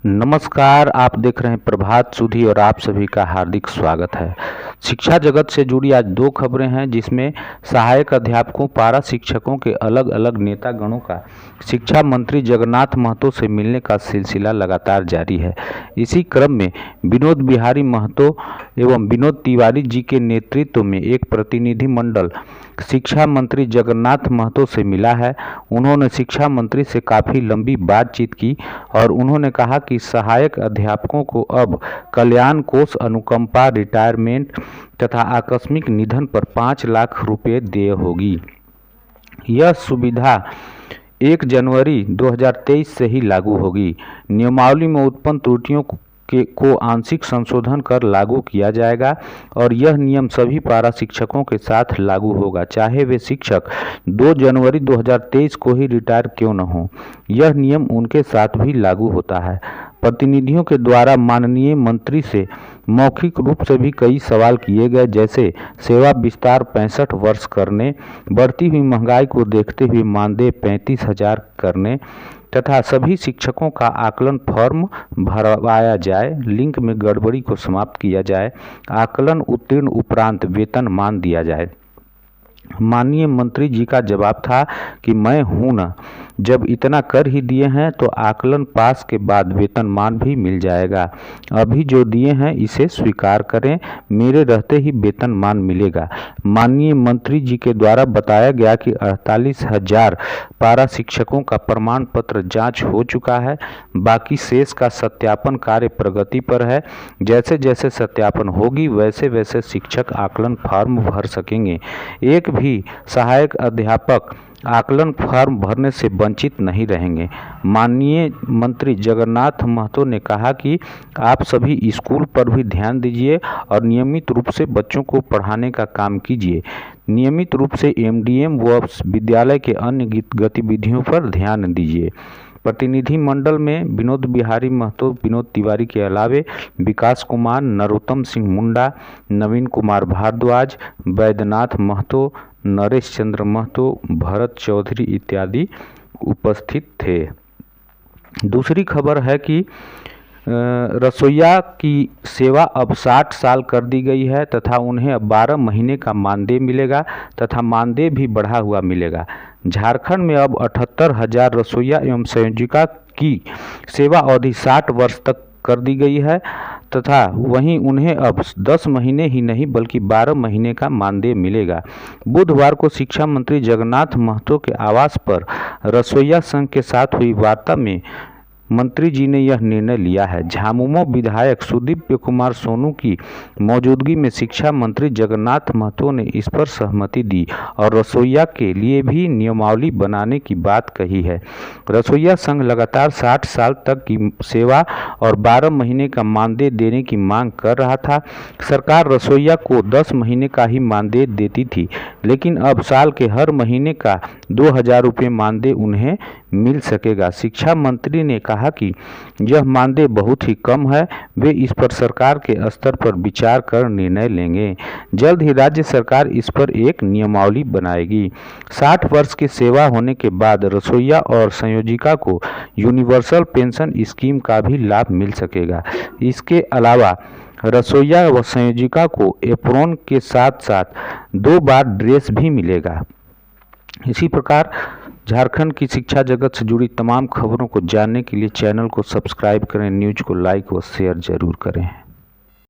नमस्कार, आप देख रहे हैं प्रभात सुधी और आप सभी का हार्दिक स्वागत है। शिक्षा जगत से जुड़ी आज दो खबरें हैं, जिसमें सहायक अध्यापकों, पारा शिक्षकों के अलग अलग नेतागणों का शिक्षा मंत्री जगन्नाथ महतो से मिलने का सिलसिला लगातार जारी है। इसी क्रम में विनोद बिहारी महतो एवं विनोद तिवारी जी के नेतृत्व में एक प्रतिनिधि मंडल शिक्षा मंत्री जगन्नाथ महतो से मिला है। उन्होंने शिक्षा मंत्री से काफ़ी लंबी बातचीत की और उन्होंने कहा कि सहायक अध्यापकों को अब कल्याण कोष, अनुकंपा, रिटायरमेंट तथा आकस्मिक निधन पर 5 लाख रुपए देय होगी। यह सुविधा 1 जनवरी 2023 से ही लागू होगी। नियमावली में उत्पन्न त्रुटियों को आंशिक संशोधन कर लागू किया जाएगा और यह नियम सभी पारा शिक्षकों के साथ लागू होगा, चाहे वे शिक्षक 2 जनवरी 2023 को ही रिटायर क्यों न हो। यह नियम उनके साथ भी लागू होता है। प्रतिनिधियों के द्वारा माननीय मंत्री से मौखिक रूप से भी कई सवाल किए गए, जैसे सेवा विस्तार 65 वर्ष करने, बढ़ती हुई महंगाई को देखते हुए मानदेय 35,000 करने तथा सभी शिक्षकों का आकलन फॉर्म भरवाया जाए, लिंक में गड़बड़ी को समाप्त किया जाए, आकलन उत्तीर्ण उपरांत वेतन मान दिया जाए। माननीय मंत्री जी का जवाब था कि मैं हूं न, जब इतना कर ही दिए हैं तो आकलन पास के बाद वेतनमान भी मिल जाएगा। अभी जो दिए हैं इसे स्वीकार करें, मेरे रहते ही वेतनमान मिलेगा। माननीय मंत्री जी के द्वारा बताया गया कि 48,000 पारा शिक्षकों का प्रमाण पत्र जांच हो चुका है, बाकी शेष का सत्यापन कार्य प्रगति पर है। जैसे जैसे सत्यापन होगी वैसे वैसे शिक्षक आकलन फॉर्म भर सकेंगे। एक भी सहायक अध्यापक आकलन फॉर्म भरने से वंचित नहीं रहेंगे। माननीय मंत्री जगन्नाथ महतो ने कहा कि आप सभी स्कूल पर भी ध्यान दीजिए और नियमित रूप से बच्चों को पढ़ाने का काम कीजिए। नियमित रूप से एमडीएम व विद्यालय के अन्य गतिविधियों पर ध्यान दीजिए। प्रतिनिधि मंडल में विनोद बिहारी महतो, विनोद तिवारी के अलावे विकास कुमार, नरोत्तम सिंह मुंडा, नवीन कुमार भारद्वाज, वैद्यनाथ महतो, नरेश चंद्र महतो, भरत चौधरी इत्यादि उपस्थित थे। दूसरी खबर है कि रसोइया की सेवा अब 60 साल कर दी गई है तथा उन्हें अब 12 महीने का मानदेय मिलेगा तथा मानदेय भी बढ़ा हुआ मिलेगा। झारखंड में अब 78,000 रसोइया एवं संयोजिका की सेवा अवधि 60 वर्ष तक कर दी गई है तथा वहीं उन्हें अब 10 महीने ही नहीं बल्कि 12 महीने का मानदेय मिलेगा। बुधवार को शिक्षा मंत्री जगन्नाथ महतो के आवास पर रसोइया संघ के साथ हुई वार्ता में मंत्री जी ने यह निर्णय लिया है। झामुमो विधायक सुदीप्य कुमार सोनू की मौजूदगी में शिक्षा मंत्री जगन्नाथ महतो ने इस पर सहमति दी और रसोइया के लिए भी नियमावली बनाने की बात कही है। रसोइया संघ लगातार 60 साल तक की सेवा और 12 महीने का मानदेय देने की मांग कर रहा था। सरकार रसोइया को 10 महीने का ही मानदेय देती थी, लेकिन अब साल के हर महीने का 2,000 रुपये मानदेय उन्हें मिल सकेगा। शिक्षा मंत्री ने कहा कि यह मानदेय बहुत ही कम है, वे इस पर सरकार के स्तर पर विचार कर निर्णय लेंगे। जल्द ही राज्य सरकार इस पर एक नियमावली बनाएगी। 60 वर्ष की सेवा होने के बाद रसोइया और संयोजिका को यूनिवर्सल पेंशन स्कीम का भी लाभ मिल सकेगा। इसके अलावा रसोइया व संयोजिका को एप्रोन के साथ साथ 2 बार ड्रेस भी मिलेगा। इसी प्रकार झारखंड की शिक्षा जगत से जुड़ी तमाम खबरों को जानने के लिए चैनल को सब्सक्राइब करें, न्यूज़ को लाइक व शेयर जरूर करें।